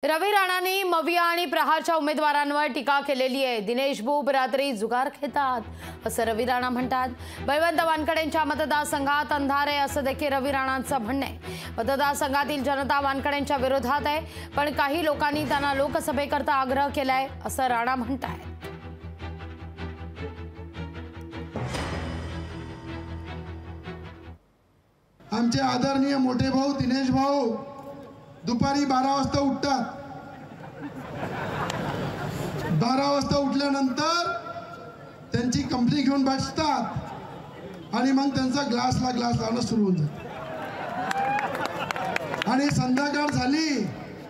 रवी राणांनी मविया आणि प्रहारच्या उमेदवारांवर टीका केलेली आहे। दिनेश बुब रात्री जुगार खेळतात असं रवी राणा म्हणतात। बळवंत वानखेडेंच्या मतदारसंघात अंधार आहे असं देखील रवी राणांचं म्हणणं आहे। मतदारसंघातील जनता वानखेडेंच्या विरोधात आहे, पण काही लोकांनी त्यांना लोकसभेकरता आग्रह केलाय असं राणा म्हणतात। आमचे आदरणीय मोठे भाऊ दिनेश भाऊ दुपारी 12 वाजता उठतात। 12 वाजता उठल्यानंतर त्यांची कंपनी घेऊन बसतात आणि मग त्यांचा ग्लासला ग्लास लावणं सुरू होऊन जातं आणि संध्याकाळ झाली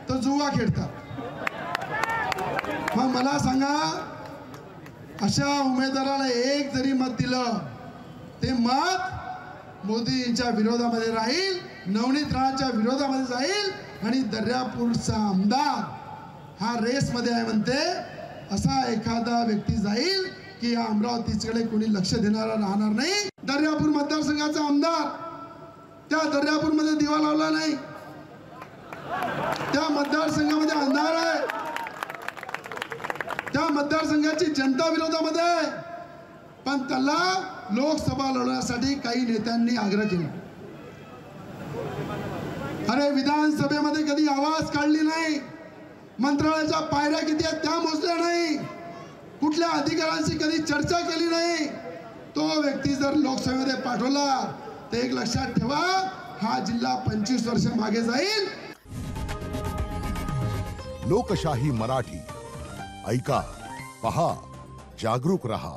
तर जुवा खेळतात। मग मला सांगा, अशा उमेदवाराला एक जरी मत दिलं ते मत मोदींच्या विरोधामध्ये राहील, नवनीत राणांच्या विरोधामध्ये जाईल आणि दर्यापूरचा आमदार हा रेस मध्ये आहे म्हणते असा एखादा व्यक्ती जाईल की या अमरावतीकडे कोणी लक्ष देणारा राहणार नाही। दर्यापूर मतदारसंघाचा आमदार त्या दर्यापूरमध्ये दिवा लावला नाही, त्या मतदारसंघामध्ये अंधार आहे, त्या मतदारसंघाची जनता विरोधामध्ये आहे, पण त्याला लोकसभा लढवण्यासाठी काही नेत्यांनी आग्रह केला। अरे विधानसभेमध्ये कधी आवाज काढली नाही, मंत्रालयाच्या पायऱ्या किती आहेत त्या मोजल्या नाही, कुठल्या अधिकाऱ्यांशी कधी चर्चा केली नाही। तो व्यक्ती जर लोकसभेमध्ये पाठवला तर एक लक्षात ठेवा, हा जिल्हा 25 वर्ष मागे जाईल। लोकशाही मराठी ऐका, पहा, जागरूक रहा।